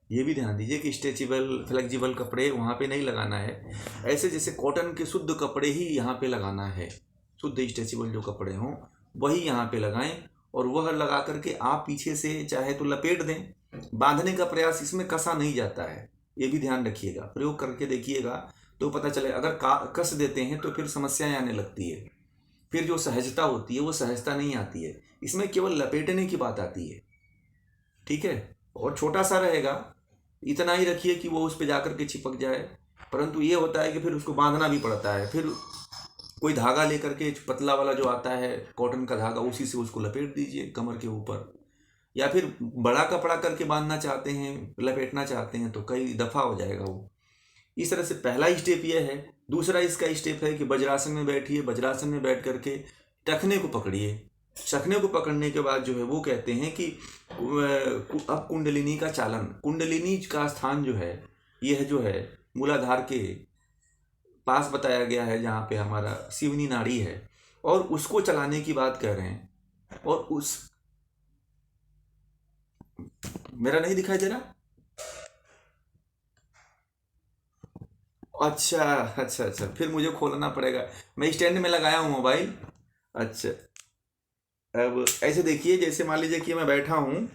ये भी ध्यान दीजिए कि स्ट्रेचेबल फ्लेक्सिबल कपड़े वहाँ पे नहीं लगाना है। ऐसे जैसे कॉटन के शुद्ध कपड़े ही यहाँ पे लगाना है, शुद्ध स्ट्रेचेबल जो कपड़े हों वही यहाँ पे लगाएं, और वह लगा करके आप पीछे से चाहे तो लपेट दें। बांधने का प्रयास इसमें कसा नहीं जाता है, ये भी ध्यान रखिएगा, प्रयोग करके देखिएगा तो पता चले। अगर कस देते हैं तो फिर समस्याएं आने लगती है, फिर जो सहजता होती है वो सहजता नहीं आती है। इसमें केवल लपेटने की बात आती है, ठीक है। और छोटा सा रहेगा, इतना ही रखिए कि वो उस पर जाकर के चिपक जाए। परंतु ये होता है कि फिर उसको बांधना भी पड़ता है, फिर कोई धागा लेकर के पतला वाला जो आता है कॉटन का धागा, उसी से उसको लपेट दीजिए कमर के ऊपर। या फिर बड़ा कपड़ा करके बांधना चाहते हैं, लपेटना चाहते हैं तो कई दफ़ा हो जाएगा वो। इस तरह से पहला स्टेप ये है। दूसरा इसका स्टेप है कि वज्रासन में बैठिए, वज्रासन में बैठ करके टखने को पकड़िए। टखने को पकड़ने के बाद जो है वो कहते हैं कि अब कुंडलिनी का चालन, कुंडलिनी का स्थान जो है यह जो है मूलाधार के पास बताया गया है, जहाँ पे हमारा शिवनी नाड़ी है, और उसको चलाने की बात कह रहे हैं। और उस मेरा नहीं दिखाई दे रहा? अच्छा अच्छा अच्छा, फिर मुझे खोलना पड़ेगा, मैं स्टैंड में लगाया हूँ मोबाइल। अच्छा, अब ऐसे देखिए, जैसे मान लीजिए कि मैं बैठा हूँ,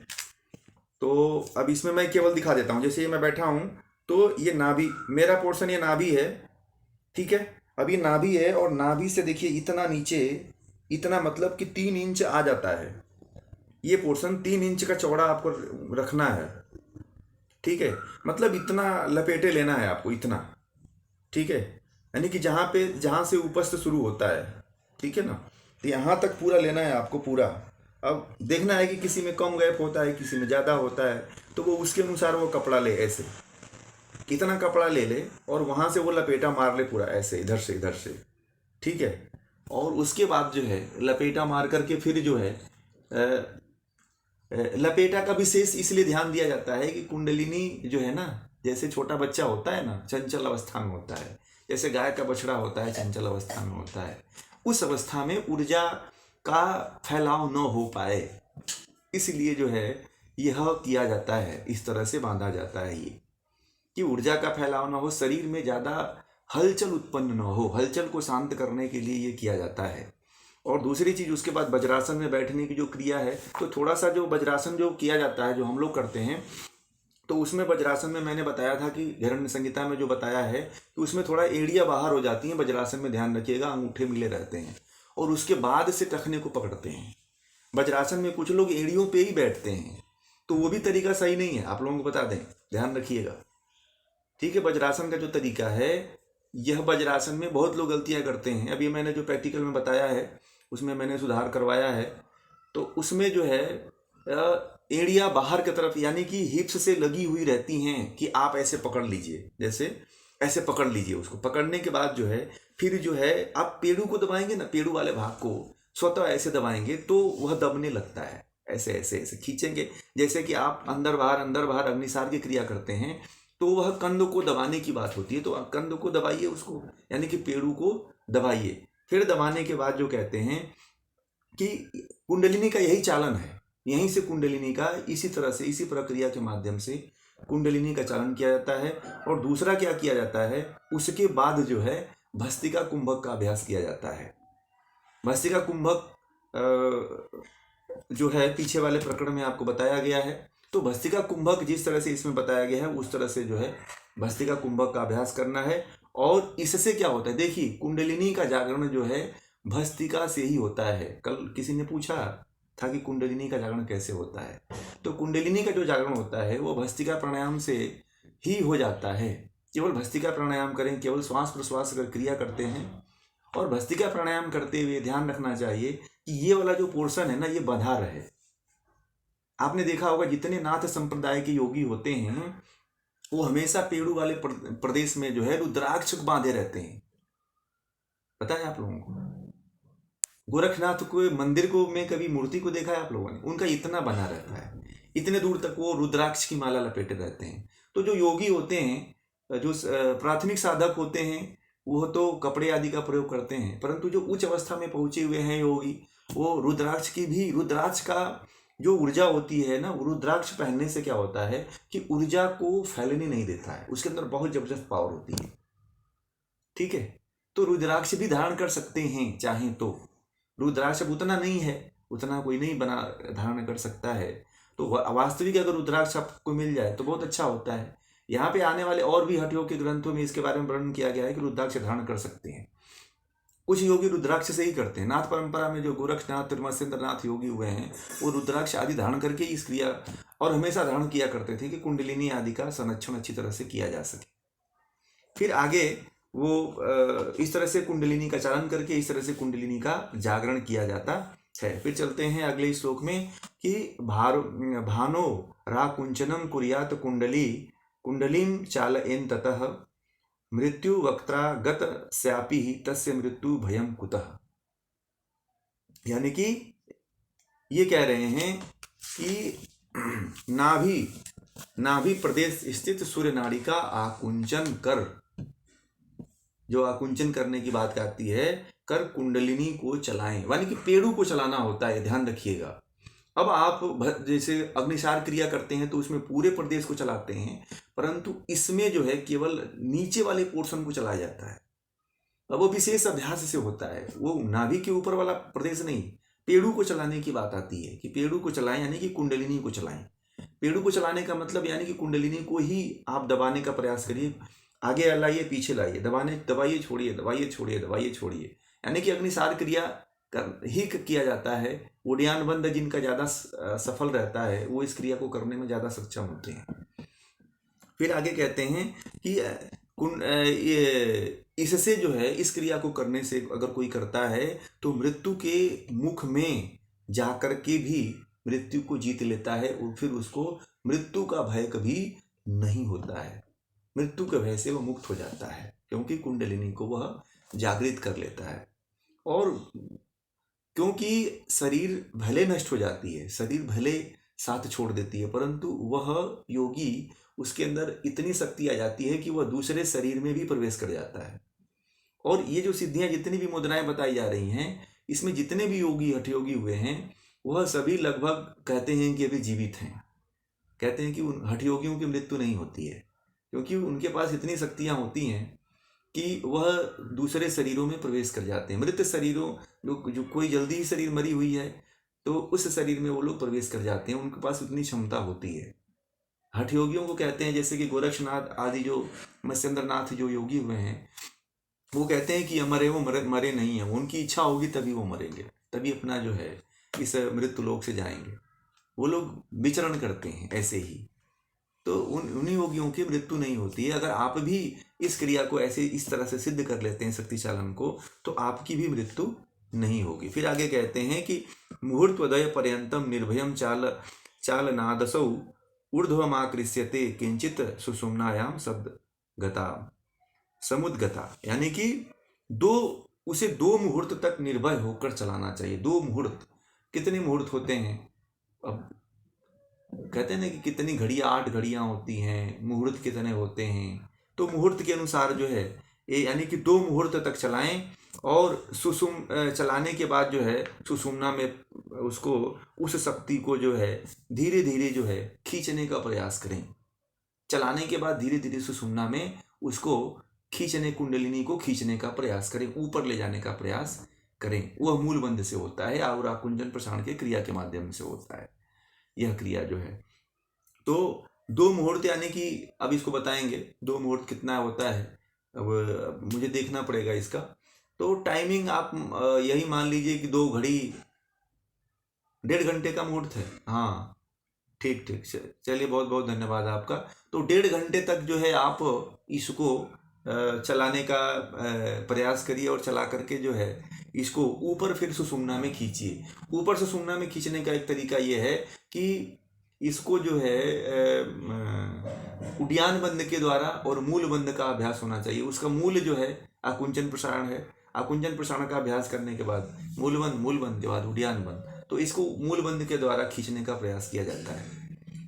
तो अब इसमें मैं केवल दिखा देता हूँ। जैसे ये मैं बैठा हूँ तो ये नाभि, मेरा पोर्शन ये नाभि है, ठीक है। अब ये नाभि है, और नाभि से देखिए इतना नीचे, इतना मतलब कि 3 इंच आ जाता है। ये पोर्शन 3 इंच का चौड़ा आपको रखना है, ठीक है। मतलब इतना लपेटे लेना है आपको, इतना, ठीक है। यानी कि जहाँ से उपस्थ शुरू होता है, ठीक है ना, तो यहाँ तक पूरा लेना है आपको, पूरा। अब देखना है कि किसी में कम गैप होता है, किसी में ज़्यादा होता है, तो वो उसके अनुसार वो कपड़ा ले, ऐसे कितना कपड़ा ले ले और वहाँ से वो लपेटा मार ले पूरा, ऐसे इधर से इधर से, ठीक है। और उसके बाद जो है लपेटा मार करके फिर जो है लपेटा का विशेष इसलिए ध्यान दिया जाता है कि कुंडलिनी जो है ना, जैसे छोटा बच्चा होता है ना, चंचल अवस्था में होता है, जैसे गाय का बछड़ा होता है चंचल अवस्था में होता है, उस अवस्था में ऊर्जा का फैलाव न हो पाए, इसलिए जो है यह किया जाता है, इस तरह से बांधा जाता है ये, कि ऊर्जा का फैलाव न हो, शरीर में ज़्यादा हलचल उत्पन्न न हो, हलचल को शांत करने के लिए ये किया जाता है। और दूसरी चीज़, उसके बाद वज्रासन में बैठने की जो क्रिया है, तो थोड़ा सा जो वज्रासन जो किया जाता है, जो हम लोग करते हैं, तो उसमें वज्रासन में मैंने बताया था कि हिरण्य संहिता में जो बताया है कि उसमें थोड़ा एड़ियाँ बाहर हो जाती हैं। वज्रासन में ध्यान रखिएगा, अंगूठे मिले रहते हैं, और उसके बाद से टखने को पकड़ते हैं। वज्रासन में कुछ लोग एड़ियों पे ही बैठते हैं, तो वो भी तरीका सही नहीं है, आप लोगों को बता दें, ध्यान रखिएगा, ठीक है। वज्रासन का जो तरीका है, यह वज्रासन में बहुत लोग गलतियां करते हैं। अभी मैंने जो प्रैक्टिकल में बताया है उसमें मैंने सुधार करवाया है। तो उसमें जो है एड़ियाँ बाहर की तरफ, यानी कि हिप्स से लगी हुई रहती हैं, कि आप ऐसे पकड़ लीजिए, जैसे ऐसे पकड़ लीजिए। उसको पकड़ने के बाद जो है फिर जो है आप पेड़ू को दबाएंगे ना, पेड़ू वाले भाग को स्वतः ऐसे दबाएंगे तो वह दबने लगता है। ऐसे ऐसे ऐसे खींचेंगे, जैसे कि आप अंदर बाहर अग्निसार की क्रिया करते हैं, तो वह कंध को दबाने की बात होती है। तो कंध को दबाइए उसको, यानी कि पेड़ू को दबाइए। फिर दबाने के बाद जो कहते हैं कि कुंडलिनी का यही चालन है, यहीं से कुंडलिनी का इसी तरह से, इसी प्रक्रिया के माध्यम से कुंडलिनी का चालन किया जाता है। और दूसरा क्या किया जाता है, उसके बाद जो है भस्त्रिका कुंभक का अभ्यास किया जाता है। भस्त्रिका कुंभक जो है पीछे वाले प्रकरण में आपको बताया गया है। तो भस्त्रिका कुंभक जिस तरह से इसमें बताया गया है, उस तरह से जो है भस्त्रिका कुंभक का अभ्यास करना है। और इससे क्या होता है, देखिए कुंडलिनी का जागरण जो है भस्त्रिका से ही होता है। कल किसी ने पूछा था कि कुंडलिनी का जागरण कैसे होता है, तो कुंडलिनी का जो जागरण होता है वो भस्त्रिका प्राणायाम से ही हो जाता है। केवल भस्त्रिका प्राणायाम करें, केवल श्वास प्रश्वास अगर क्रिया करते हैं, और भस्त्रिका प्राणायाम करते हुए ध्यान रखना चाहिए कि ये वाला जो पोर्शन है ना, ये बंधा रहे। आपने देखा होगा जितने नाथ संप्रदाय के योगी होते हैं वो हमेशा पेड़ू वाले प्रदेश में जो है रुद्राक्ष बांधे रहते हैं। पता है आप लोगों को? गोरखनाथ को मंदिर को में कभी मूर्ति को देखा है आप लोगों ने? उनका इतना बना रहता है, इतने दूर तक वो रुद्राक्ष की माला लपेटे रहते हैं। तो जो योगी होते हैं, जो प्राथमिक साधक होते हैं, वो तो कपड़े आदि का प्रयोग करते हैं, परंतु जो उच्च अवस्था में पहुंचे हुए हैं योगी, वो रुद्राक्ष का जो ऊर्जा होती है ना, रुद्राक्ष पहनने से क्या होता है कि ऊर्जा को फैलने नहीं देता है, उसके अंदर बहुत जबरदस्त पावर होती है। ठीक है, तो रुद्राक्ष भी धारण कर सकते हैं चाहें तो। रुद्राक्ष अब उतना नहीं है, उतना कोई नहीं बना धारण कर सकता है, तो वास्तविक अगर रुद्राक्ष आपको मिल जाए तो बहुत अच्छा होता है। यहाँ पे आने वाले और भी हठयोग के ग्रंथों में इसके बारे में वर्णन किया गया है कि रुद्राक्ष धारण कर सकते हैं। कुछ योगी रुद्राक्ष से ही करते हैं। नाथ परंपरा में जो गोरक्षनाथ, त्रिमत्स्येंद्रनाथ योगी हुए हैं, वो रुद्राक्ष आदि धारण करके इस क्रिया और हमेशा धारण किया करते थे कि कुंडलिनी आदि का संरक्षण अच्छी तरह से किया जा सके। फिर आगे वो इस तरह से कुंडलिनी का चालन करके इस तरह से कुंडलिनी का जागरण किया जाता है। फिर चलते हैं अगले श्लोक में कि भानो राकुंचनम कुर्यात कुंडली कुंडलीम चालयेन ततः मृत्यु वक्त्रा गत स्यापि तस्य मृत्यु भयम कुतः। यानी कि ये कह रहे हैं कि नाभि प्रदेश स्थित सूर्य नाड़ी का आकुंचन कर, जो आकुंचन करने की बात आती है, कर कुंडलिनी को चलाएं, यानी कि पेड़ों को चलाना होता है, ध्यान रखिएगा। अब आप जैसे अग्निसार क्रिया करते हैं तो उसमें पूरे प्रदेश को चलाते हैं, परंतु इसमें जो है केवल नीचे वाले पोर्शन को चलाया जाता है। अब वो विशेष अभ्यास से होता है, वो नाभि के ऊपर वाला प्रदेश नहीं, पेड़ों को चलाने की बात आती है कि पेड़ों को चलाएं, यानी कि कुंडलिनी को चलाएं। पेड़ों को चलाने का मतलब यानी कि कुंडलिनी को ही आप दबाने का प्रयास करिए, आगे लाइए पीछे लाइए, दबाइए छोड़िए, दबाइए छोड़िए, दबाइए छोड़िए, यानी कि अग्निसार क्रिया ही किया जाता है। उड्डयन बंद जिनका ज़्यादा सफल रहता है वो इस क्रिया को करने में ज़्यादा सक्षम होते हैं। फिर आगे कहते हैं कि इससे जो है, इस क्रिया को करने से अगर कोई करता है तो मृत्यु के मुख में जाकर के भी मृत्यु को जीत लेता है और फिर उसको मृत्यु का भय कभी नहीं होता है। मृत्यु के भय से वह मुक्त हो जाता है, क्योंकि कुंडलिनी को वह जागृत कर लेता है। और क्योंकि शरीर भले नष्ट हो जाती है, शरीर भले साथ छोड़ देती है, परंतु वह योगी, उसके अंदर इतनी शक्ति आ जाती है कि वह दूसरे शरीर में भी प्रवेश कर जाता है। और ये जो सिद्धियां, जितनी भी मुद्राएं बताई जा रही हैं, इसमें जितने भी योगी हठयोगी हुए हैं वह सभी लगभग कहते हैं कि अभी जीवित हैं। कहते हैं कि उन हठयोगियों की मृत्यु नहीं होती है, क्योंकि उनके पास इतनी शक्तियां होती हैं कि वह दूसरे शरीरों में प्रवेश कर जाते हैं। मृत शरीरों, जो कोई जल्दी ही शरीर मरी हुई है तो उस शरीर में वो लोग प्रवेश कर जाते हैं, उनके पास उतनी क्षमता होती है। हठयोगियों को कहते हैं, जैसे कि गोरक्षनाथ आदि जो मत्स्येंद्रनाथ जो योगी हुए हैं, वो कहते हैं कि अमरे वो मरे नहीं है, उनकी इच्छा होगी तभी वो मरेंगे, तभी अपना जो है इस मृत्यु लोक से जाएंगे। वो लोग विचरण करते हैं ऐसे ही, तो उन्हीं योगियों की मृत्यु नहीं होती है। अगर आप भी इस क्रिया को ऐसे इस तरह से सिद्ध कर लेते हैं शक्ति चालन को, तो आपकी भी मृत्यु नहीं होगी। फिर आगे कहते हैं कि मुहूर्तोदय पर्यंतम निर्भयम चालनादसौ ऊर्ध्वमाकृष्यते किंचित सुषुम्नायाम शब्द गता समुद्गता, यानी कि उसे 2 मुहूर्त तक निर्भय होकर चलाना चाहिए। 2 मुहूर्त, कितने मुहूर्त होते हैं? अब कहते हैं ना कि कितनी घड़ियाँ, 8 घड़ियाँ होती हैं, मुहूर्त कितने होते हैं, तो मुहूर्त के अनुसार जो है ये, यानी कि 2 मुहूर्त तक चलाएं। और चलाने के बाद जो है सुषुम्ना में उसको, उस शक्ति को जो है धीरे धीरे जो है खींचने का प्रयास करें। चलाने के बाद धीरे धीरे सुषुम्ना में उसको खींचने, कुंडलिनी को खींचने का प्रयास करें, ऊपर ले जाने का प्रयास करें। वह मूल बंध से होता है और आकुंचन प्रसारण के क्रिया के माध्यम से होता है यह क्रिया जो है। तो 2 मुहूर्त, यानी कि अब इसको बताएंगे 2 मुहूर्त कितना होता है, अब मुझे देखना पड़ेगा इसका। तो टाइमिंग आप यही मान लीजिए कि 2 घड़ी 1.5 घंटे का मुहूर्त है। हाँ ठीक, चलिए बहुत बहुत धन्यवाद आपका। तो 1.5 घंटे तक जो है आप इसको चलाने का प्रयास करिए, और चला करके जो है इसको ऊपर फिर सुषुम्ना में खींचिए। ऊपर सुषुम्ना में खींचने का एक तरीका ये है कि इसको जो है उड्डयन बंद के द्वारा और मूल बंद का अभ्यास होना चाहिए। उसका मूल जो है आकुंचन प्रसारण है, आकुंचन प्रसारण का अभ्यास करने के बाद मूल बंद के बाद उड्डयन बंद, तो इसको मूल बंद के द्वारा खींचने का प्रयास किया जाता है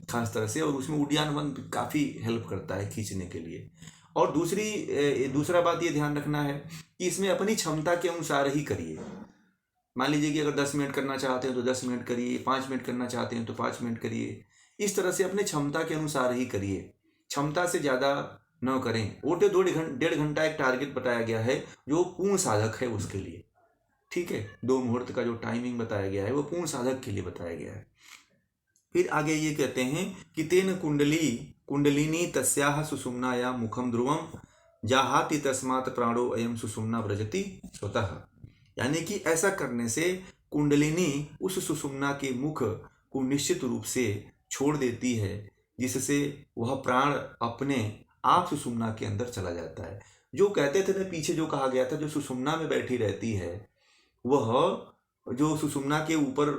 खास तरह से, और उसमें उड्डयन बंद काफ़ी हेल्प करता है खींचने के लिए। और दूसरा बात ये ध्यान रखना है कि इसमें अपनी क्षमता के अनुसार ही करिए। मान लीजिए कि अगर 10 मिनट करना चाहते हैं तो 10 मिनट करिए, 5 मिनट करना चाहते हैं तो 5 मिनट करिए। इस तरह से अपने क्षमता के अनुसार ही करिए, क्षमता से ज़्यादा न करें। वो तो 1.5 घंटा एक टारगेट बताया गया है जो पूर्ण साधक है उसके लिए, ठीक है। 2 मुहूर्त का जो टाइमिंग बताया गया है वो पूर्ण साधक के लिए बताया गया है। फिर आगे ये कहते हैं कि तेन कुंडलिनी तस्याह सुषुम्नाया मुखम ध्रुवम जाहाति तस्मात् प्राणो अयम सुषुम्ना व्रजति स्वतः। यानी कि ऐसा करने से कुंडलिनी उस सुषुम्ना के मुख को निश्चित रूप से छोड़ देती है, जिससे वह प्राण अपने आप सुषुम्ना के अंदर चला जाता है। जो कहते थे ना, पीछे जो कहा गया था, जो सुषुम्ना में बैठी रहती है वह जो सुषुम्ना के ऊपर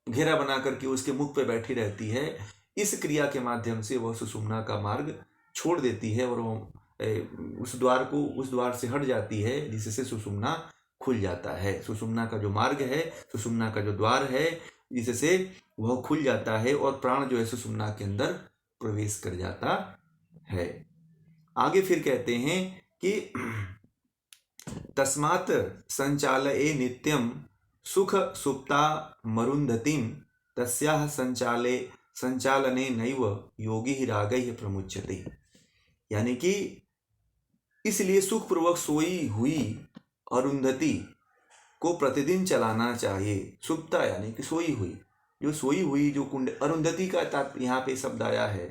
घेरा बना करके उसके मुख पे बैठी रहती है, इस क्रिया के माध्यम से वह सुषुम्ना का मार्ग छोड़ देती है और वह उस द्वार से हट जाती है, जिससे सुषुम्ना खुल जाता है। सुषुम्ना का जो मार्ग है, सुषुम्ना का जो द्वार है, जिससे वह खुल जाता है और प्राण जो है सुषुम्ना के अंदर प्रवेश कर जाता है। आगे फिर कहते हैं कि तस्मात् संचालये नित्यम सुख सुप्ता मरुंधतिम तस्याह संचालने नैव योगी रागैः प्रमुच्यते। यानी कि इसलिए सुखपूर्वक सोई हुई अरुंधति को प्रतिदिन चलाना चाहिए। सुप्ता यानी कि सोई हुई, जो सोई हुई जो अरुंधति का यहाँ पे शब्द आया है।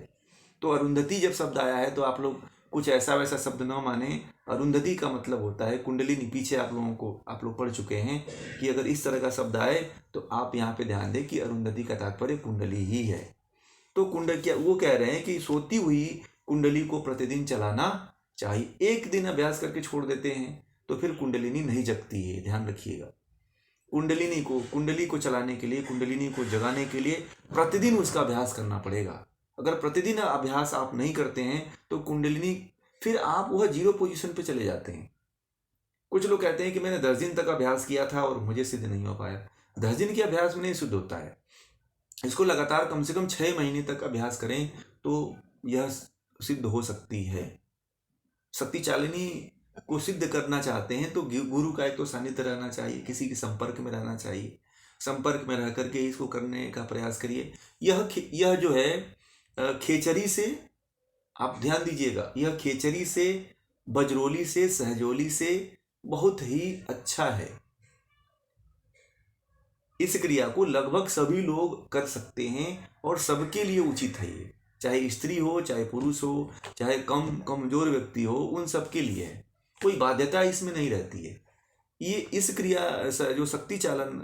तो अरुंधति जब शब्द आया है तो आप लोग कुछ ऐसा वैसा शब्द न माने। अरुंधति का मतलब होता है कुंडलिनी। पीछे आप लोग पढ़ चुके हैं कि अगर इस तरह का शब्द आए तो आप यहाँ पे ध्यान दें कि अरुंधति का तात्पर्य कुंडली ही है। तो वो कह रहे हैं कि सोती हुई कुंडली को प्रतिदिन चलाना चाहिए। एक दिन अभ्यास करके छोड़ देते हैं तो फिर कुंडलिनी नहीं जगती है, ध्यान रखिएगा। कुंडली को चलाने के लिए, कुंडलिनी को जगाने के लिए प्रतिदिन उसका अभ्यास करना पड़ेगा। अगर प्रतिदिन अभ्यास आप नहीं करते हैं तो कुंडलिनी, फिर आप वह 0 पोजीशन पे चले जाते हैं। कुछ लोग कहते हैं कि मैंने 10 दिन तक अभ्यास किया था और मुझे सिद्ध नहीं हो पाया। 10 दिन के अभ्यास में नहीं सिद्ध होता है। इसको लगातार कम से कम 6 महीने तक अभ्यास करें तो यह सिद्ध हो सकती है। शक्ति चालिनी को सिद्ध करना चाहते हैं तो गुरु का एक तो सानिध्य रहना चाहिए, किसी के संपर्क में रहना चाहिए। संपर्क में रह करके इसको करने का प्रयास करिए। यह जो है खेचरी से, आप ध्यान दीजिएगा, यह खेचरी से, बजरोली से, सहजोली से बहुत ही अच्छा है। इस क्रिया को लगभग सभी लोग कर सकते हैं और सबके लिए उचित है ये, चाहे स्त्री हो, चाहे पुरुष हो, चाहे कमजोर व्यक्ति हो, उन सबके लिए है। कोई बाध्यता इसमें नहीं रहती है। ये इस क्रिया जो शक्ति चालन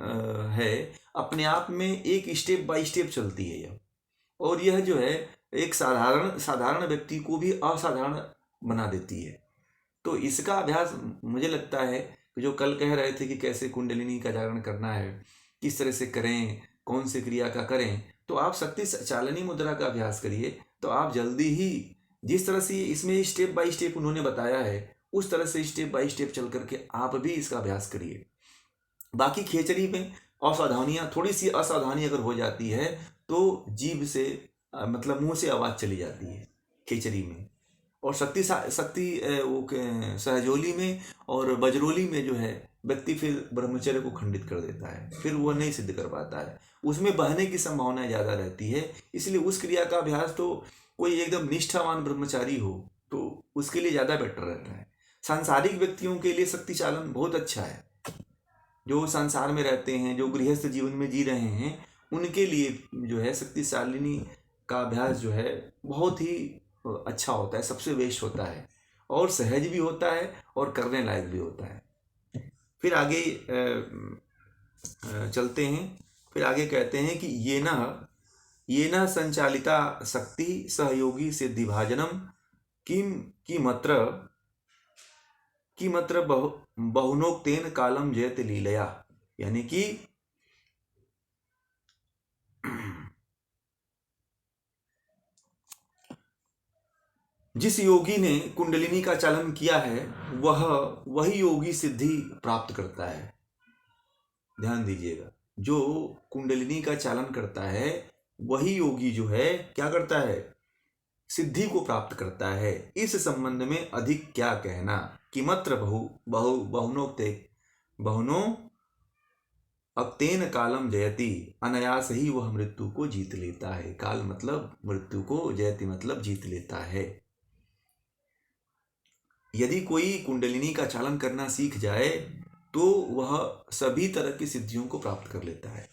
है, अपने आप में एक स्टेप बाय स्टेप चलती है यह। और यह जो है एक साधारण व्यक्ति को भी असाधारण बना देती है। तो इसका अभ्यास मुझे लगता है कि जो कल कह रहे थे कि कैसे कुंडलिनी का जागरण करना है, किस तरह से करें, कौन से क्रिया का करें, तो आप शक्ति चालनी मुद्रा का अभ्यास करिए तो आप जल्दी ही, जिस तरह से इसमें स्टेप बाय स्टेप उन्होंने बताया है, उस तरह से स्टेप बाय स्टेप चल करके आप भी इसका अभ्यास करिए। बाकी खेचरी में असावधानियाँ, थोड़ी सी असावधानी अगर हो जाती है तो जीभ से मतलब मुंह से आवाज़ चली जाती है खेचरी में। और शक्ति सहजोली में और बजरोली में जो है व्यक्ति फिर ब्रह्मचर्य को खंडित कर देता है, फिर वह नहीं सिद्ध कर पाता है, उसमें बहने की संभावना ज़्यादा रहती है। इसलिए उस क्रिया का अभ्यास तो कोई एकदम निष्ठावान ब्रह्मचारी हो तो उसके लिए ज़्यादा बेटर रहता है। सांसारिक व्यक्तियों के लिए शक्ति चालन बहुत अच्छा है। जो संसार में रहते हैं, जो गृहस्थ जीवन में जी रहे हैं, उनके लिए जो है शक्ति चालिनी का अभ्यास जो है बहुत ही अच्छा होता है, सबसे बेस्ट होता है और सहज भी होता है और करने लायक भी होता है। फिर आगे चलते हैं। फिर आगे कहते हैं कि ये न संचालिता शक्ति सहयोगी सिद्धिभाजनम किमत्र बहुनोक्तेन कालम जयत लीलया। यानी कि जिस योगी ने कुंडलिनी का चालन किया है वही योगी सिद्धि प्राप्त करता है। ध्यान दीजिएगा, जो कुंडलिनी का चालन करता है वही योगी जो है क्या करता है, सिद्धि को प्राप्त करता है। इस संबंध में अधिक क्या कहना। किमत्र बहुनोक्ते बहुनो अक्तेन कालम जयति, अनायास ही वह मृत्यु को जीत लेता है। काल मतलब मृत्यु को, जयति मतलब जीत लेता है। यदि कोई कुंडलिनी का चालन करना सीख जाए तो वह सभी तरह की सिद्धियों को प्राप्त कर लेता है।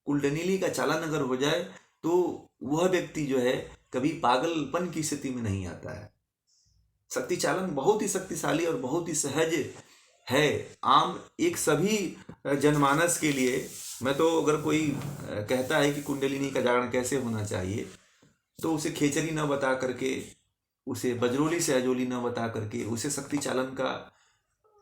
कुंडलिनी का चालन अगर हो जाए तो वह व्यक्ति जो है कभी पागलपन की स्थिति में नहीं आता है। शक्ति चालन बहुत ही शक्तिशाली और बहुत ही सहज है। आम एक सभी जनमानस के लिए, मैं तो अगर कोई कहता है कि कुंडलिनी का जागरण कैसे होना चाहिए तो उसे खेचरी न बता करके, उसे बजरोली से अजोली न बता करके उसे शक्ति चालन का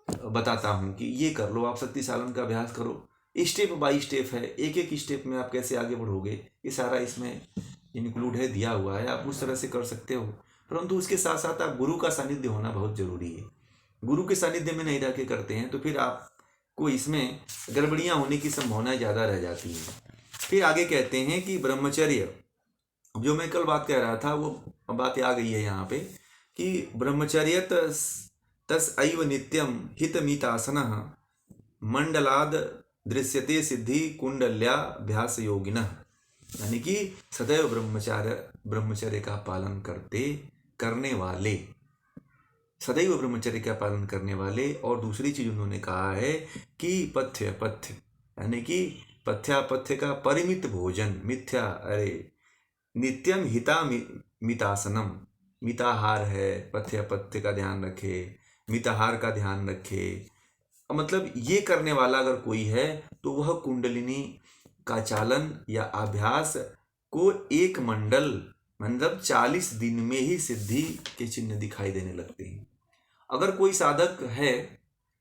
बताता हूँ कि ये कर लो, आप शक्ति चालन का अभ्यास करो। स्टेप बाय स्टेप है, एक एक स्टेप में आप कैसे आगे बढ़ोगे ये सारा इसमें इंक्लूड है, दिया हुआ है, आप उस तरह से कर सकते हो। परंतु उसके साथ साथ आप गुरु का सानिध्य होना बहुत जरूरी है। गुरु के सानिध्य में नहीं रह के करते हैं तो फिर आपको इसमें गड़बड़ियाँ होने की संभावना ज़्यादा रह जाती है। फिर आगे कहते हैं कि ब्रह्मचर्य, जो मैं कल बात कह रहा था वो बात आ गई है यहाँ पे कि ब्रह्मचर्य तस अइव नित्यम हितमितासनः मंडलाद दृश्यते सिद्धि कुंडल्याभ्यास योगिनः। यानी कि सदैव ब्रह्मचर्य का पालन करने वाले, सदैव ब्रह्मचर्य का पालन करने वाले। और दूसरी चीज उन्होंने कहा है कि पथ्य यानी कि पथ्यापथ्य का परिमित भोजन, मिथ्या नित्यम हिता मितासनम, मिताहार है, पथ्यापथ्य का ध्यान रखे, मिताहार का ध्यान रखे। मतलब ये करने वाला अगर कोई है तो वह कुंडलिनी का चालन या अभ्यास को एक मंडल मतलब 40 दिन में ही सिद्धि के चिन्ह दिखाई देने लगते हैं। अगर कोई साधक है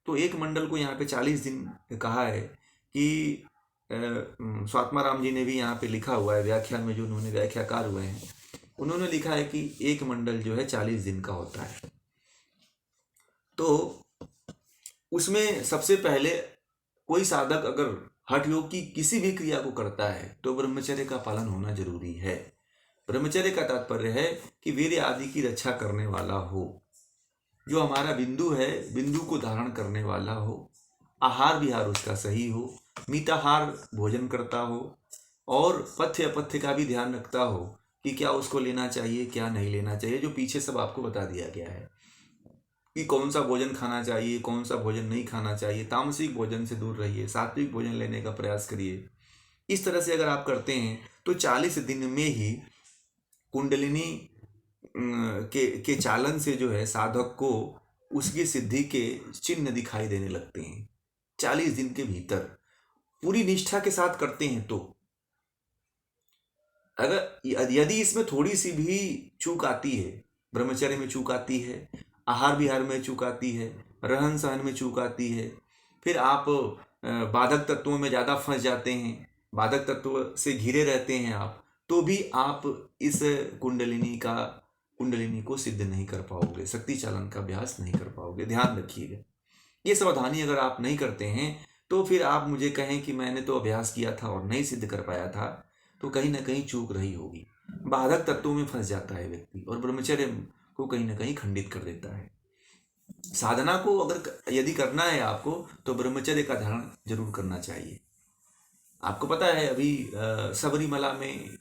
तो एक मंडल को यहाँ पे 40 दिन कहा है कि स्वात्माराम जी ने भी यहाँ पे लिखा हुआ है व्याख्यान में, जो उन्होंने व्याख्याकार हुए हैं उन्होंने लिखा है कि एक मंडल जो है 40 दिन का होता है। तो उसमें सबसे पहले कोई साधक अगर हठ योग की किसी भी क्रिया को करता है तो ब्रह्मचर्य का पालन होना जरूरी है। ब्रह्मचर्य का तात्पर्य है कि वीर्य आदि की रक्षा करने वाला हो, जो हमारा बिंदु है बिंदु को धारण करने वाला हो, आहार विहार उसका सही हो, मिताहार भोजन करता हो और पथ्य अपथ्य का भी ध्यान रखता हो कि क्या उसको लेना चाहिए क्या नहीं लेना चाहिए, जो पीछे सब आपको बता दिया गया है कि कौन सा भोजन खाना चाहिए कौन सा भोजन नहीं खाना चाहिए। तामसिक भोजन से दूर रहिए, सात्विक भोजन लेने का प्रयास करिए। इस तरह से अगर आप करते हैं तो 40 दिन में ही कुंडलिनी के चालन से जो है साधक को उसकी सिद्धि के चिन्ह दिखाई देने लगते हैं। 40 दिन के भीतर पूरी निष्ठा के साथ करते हैं तो अगर यदि इसमें थोड़ी सी भी चूक आती है, ब्रह्मचर्य में चूक आती है, आहार विहार में चूक आती है, रहन सहन में चूक आती है, फिर आप बाधक तत्वों में ज़्यादा फंस जाते हैं, बाधक तत्व से घिरे रहते हैं आप, तो भी आप इस कुंडलिनी को सिद्ध नहीं कर पाओगे, शक्ति चालन का अभ्यास नहीं कर पाओगे। ध्यान रखिएगा ये सावधानी अगर आप नहीं करते हैं तो फिर आप मुझे कहें कि मैंने तो अभ्यास किया था और नहीं सिद्ध कर पाया था, तो कहीं ना कहीं चूक रही होगी। बाधक तत्वों में फंस जाता है व्यक्ति और ब्रह्मचर्य को कहीं ना कहीं खंडित कर देता है। साधना को अगर यदि करना है आपको तो ब्रह्मचर्य का धारण जरूर करना चाहिए। आपको पता है अभी सबरीमला में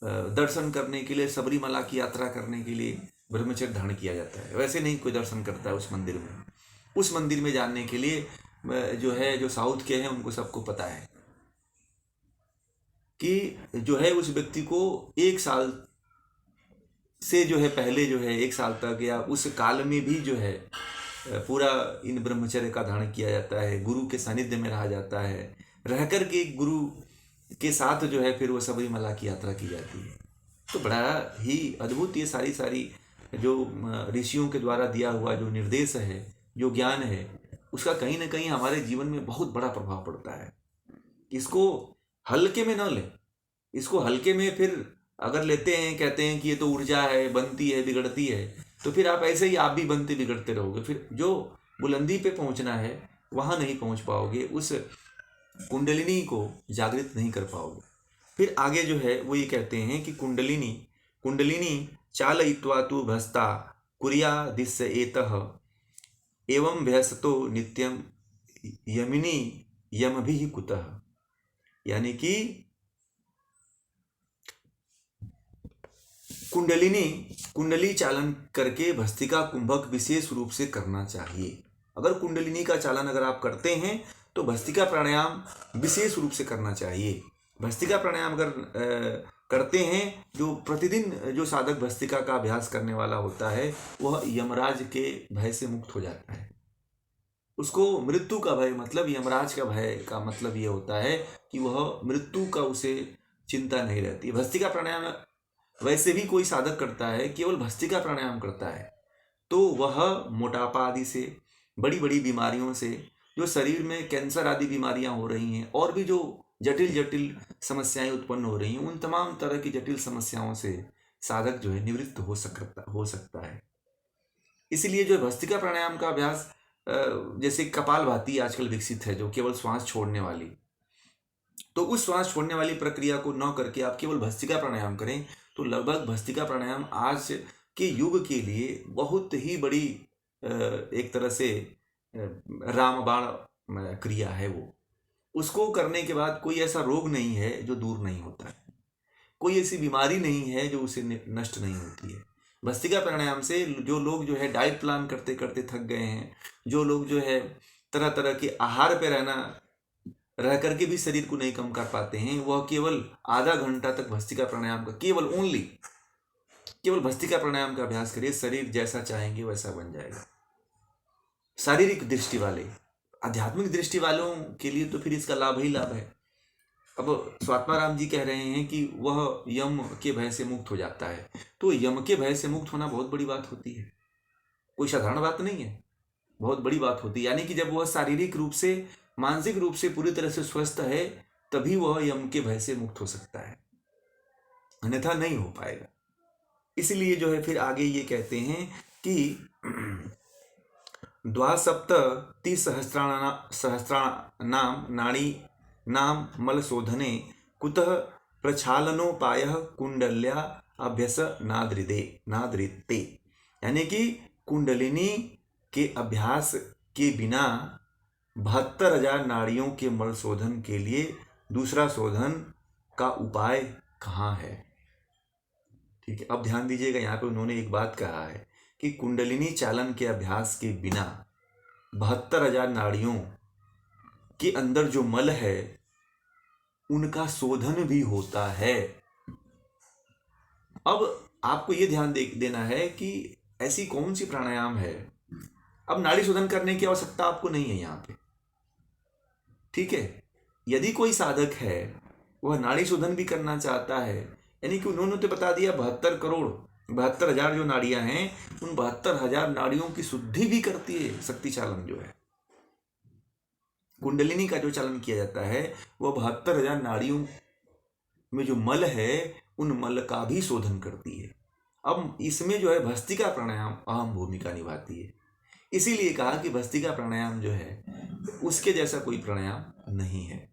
दर्शन करने के लिए, सबरीमला की यात्रा करने के लिए ब्रह्मचर्य धारण किया जाता है। वैसे नहीं कोई दर्शन करता है उस मंदिर में। उस मंदिर में जाने के लिए जो है, जो साउथ के हैं उनको सबको पता है कि जो है उस व्यक्ति को 1 साल से जो है पहले जो है 1 साल तक या उस काल में भी जो है पूरा इन ब्रह्मचर्य का धारण किया जाता है। गुरु के सानिध्य में रहा जाता है, रह कर के गुरु के साथ जो है फिर वो सबरीमला की यात्रा की जाती है। तो बड़ा ही अद्भुत ये सारी जो ऋषियों के द्वारा दिया हुआ जो निर्देश है, जो ज्ञान है, उसका कहीं ना कहीं हमारे जीवन में बहुत बड़ा प्रभाव पड़ता है। इसको हल्के में न लें। इसको हल्के में फिर अगर लेते हैं, कहते हैं कि ये तो ऊर्जा है, बनती है बिगड़ती है, तो फिर आप ऐसे ही आप भी बनते बिगड़ते रहोगे। फिर जो बुलंदी पे पहुंचना है वहां नहीं पहुंच पाओगे, उस कुंडलिनी को जागृत नहीं कर पाओगे। फिर आगे जो है वो ये कहते हैं कि कुंडलिनी चालयित्वा तु भस्ता कुर्या दिस्य एतः एवं भयसतो नित्यम यमिनी यम भी कुतः, यानी कि कुंडली चालन करके भस्त्रिका कुंभक विशेष रूप से करना चाहिए। अगर कुंडलिनी का चालन अगर आप करते हैं तो भस्त्रिका प्राणायाम विशेष रूप से करना चाहिए। भस्त्रिका प्राणायाम अगर करते हैं, जो प्रतिदिन जो साधक भस्त्रिका का अभ्यास करने वाला होता है वह यमराज के भय से मुक्त हो जाता है। उसको मृत्यु का भय, मतलब यमराज का भय का मतलब ये होता है कि वह मृत्यु का उसे चिंता नहीं रहती। भस्त्रिका प्राणायाम वैसे भी कोई साधक करता है, केवल भस्त्रिका प्राणायाम करता है तो वह मोटापा आदि से, बड़ी बड़ी बीमारियों से, जो शरीर में कैंसर आदि बीमारियां हो रही हैं और भी जो जटिल जटिल समस्याएं उत्पन्न हो रही हैं, उन तमाम तरह की जटिल समस्याओं से साधक जो है निवृत्त हो सकता है। इसीलिए जो भस्त्रिका प्राणायाम का अभ्यास, जैसे कपालभाति आजकल विकसित है जो केवल श्वास छोड़ने वाली, तो उस श्वास छोड़ने वाली प्रक्रिया को न करके आप केवल भस्त्रिका प्राणायाम करें तो लगभग भस्त्रिका प्राणायाम आज के युग के लिए बहुत ही बड़ी एक तरह से रामबाण क्रिया है। वो उसको करने के बाद कोई ऐसा रोग नहीं है जो दूर नहीं होता है, कोई ऐसी बीमारी नहीं है जो उसे नष्ट नहीं होती है। भस्त्रिका प्राणायाम से जो लोग जो है डाइट प्लान करते करते थक गए हैं, जो लोग जो है तरह तरह के आहार पे रह करके भी शरीर को नहीं कम कर पाते हैं, वह केवल आधा घंटा तक भस्त्रिका प्राणायाम का केवल भस्त्रिका प्राणायाम का अभ्यास करिए, शरीर जैसा चाहेंगे वैसा बन जाएगा। शारीरिक दृष्टि वाले, आध्यात्मिक दृष्टि वालों के लिए तो फिर इसका लाभ ही लाभ है। अब स्वात्माराम जी कह रहे हैं कि वह यम के भय से मुक्त हो जाता है, तो यम के भय से मुक्त होना बहुत बड़ी बात होती है, कोई साधारण बात नहीं है, बहुत बड़ी बात होती है। यानी कि जब वह शारीरिक रूप से, मानसिक रूप से पूरी तरह से स्वस्थ है तभी वह यम के भय से मुक्त हो सकता है, अन्यथा नहीं हो पाएगा। इसलिए जो है फिर आगे ये कहते हैं कि द्वासप्तति सहस्राणाम नाड़ी नाम मल शोधने कुतः प्रक्षालनोपायः कुंडल्या अभ्यस नादृते, यानी कि कुंडलिनी के अभ्यास के बिना 72,000 नाड़ियों के मल शोधन के लिए दूसरा शोधन का उपाय कहाँ है। ठीक है, अब ध्यान दीजिएगा, यहाँ पे उन्होंने एक बात कहा है कि कुंडलिनी चालन के अभ्यास के बिना 72,000 नाड़ियों के अंदर जो मल है उनका शोधन भी होता है। अब आपको ये ध्यान देना है कि ऐसी कौन सी प्राणायाम है, अब नाड़ी शोधन करने की आवश्यकता आपको नहीं है यहाँ पे, ठीक है। यदि कोई साधक है वह नाड़ी शोधन भी करना चाहता है, यानी कि उन्होंने तो बता दिया 72,000 जो नाड़ियां हैं, उन 72,000 नाड़ियों की शुद्धि भी करती है शक्ति चालन जो है। कुंडलिनी का जो चालन किया जाता है वह 72,000 नाड़ियों में जो मल है उन मल का भी शोधन करती है। अब इसमें जो है भस्त्रिका प्राणायाम अहम भूमिका निभाती है, इसीलिए कहा कि भस्त्रिका प्राणायाम जो है उसके जैसा कोई प्राणायाम नहीं है।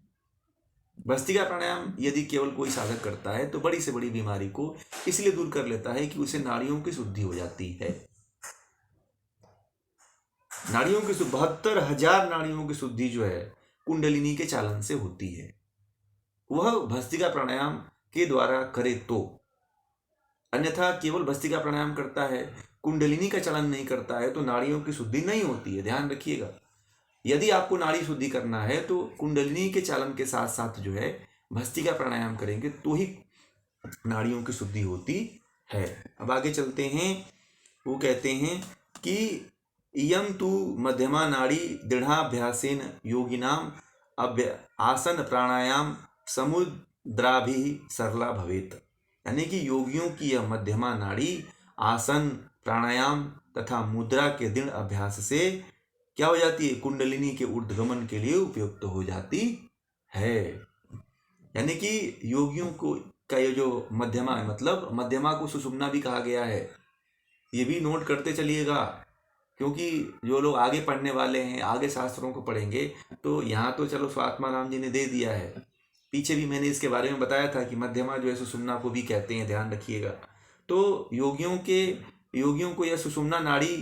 भस्त्रिका प्राणायाम यदि केवल कोई साधक करता है तो बड़ी से बड़ी बीमारी को इसलिए दूर कर लेता है कि उसे नाड़ियों की शुद्धि हो जाती है। नाड़ियों की 72,000 नाड़ियों की शुद्धि जो है कुंडलिनी के चालन से होती है, वह भस्त्रिका प्राणायाम के द्वारा करे तो। अन्यथा केवल भस्त्रिका प्राणायाम करता है, कुंडलिनी का चालन नहीं करता है तो नाड़ियों की शुद्धि नहीं होती है। ध्यान रखिएगा, यदि आपको नाड़ी शुद्धि करना है तो कुंडलिनी के चालन के साथ साथ जो है भस्त्रिका प्राणायाम करेंगे तो ही नाड़ियों की शुद्धि होती है। अब आगे चलते हैं, वो कहते हैं कि इयं तु मध्यमा नाड़ी दृढ़ाभ्यासेन योगिनाम आसन प्राणायाम समुद्राभि सरला भवेत, यानी कि योगियों की यह मध्यमा नाड़ी आसन प्राणायाम तथा मुद्रा के दृढ़ अभ्यास से क्या हो जाती है, कुंडलिनी के ऊर्ध्वगमन के लिए उपयुक्त हो जाती है। यानी कि योगियों को का ये जो मध्यमा है, मतलब मध्यमा को सुषुम्ना भी कहा गया है, ये भी नोट करते चलिएगा, क्योंकि जो लोग आगे पढ़ने वाले हैं, आगे शास्त्रों को पढ़ेंगे, तो यहाँ तो चलो स्वात्माराम जी ने दे दिया है, पीछे भी मैंने इसके बारे में बताया था कि मध्यमा जो है सुषुम्ना को भी कहते हैं, ध्यान रखिएगा। तो योगियों को यह सुषुम्ना नाड़ी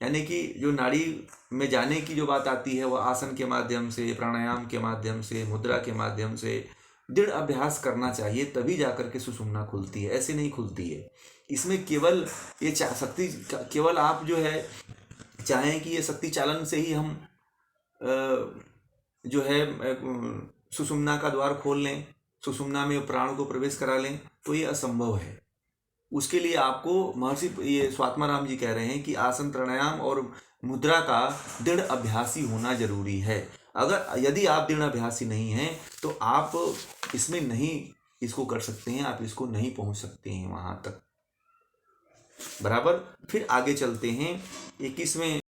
यानी कि जो नाड़ी में जाने की जो बात आती है वह आसन के माध्यम से, प्राणायाम के माध्यम से, मुद्रा के माध्यम से दृढ़ अभ्यास करना चाहिए, तभी जाकर के सुषुम्ना खुलती है, ऐसे नहीं खुलती है। इसमें केवल ये शक्ति, केवल आप जो है चाहें कि ये शक्ति चालन से ही हम जो है सुषुम्ना का द्वार खोल लें, सुषुम्ना में प्राण को प्रवेश करा लें, तो ये असंभव है। उसके लिए आपको महर्षि ये स्वात्माराम जी कह रहे हैं कि आसन, प्राणायाम और मुद्रा का दृढ़ अभ्यासी होना जरूरी है। अगर यदि आप दृढ़ अभ्यासी नहीं हैं तो आप इसमें नहीं इसको कर सकते हैं, आप इसको नहीं पहुंच सकते हैं वहां तक। बराबर। फिर आगे चलते हैं 21वें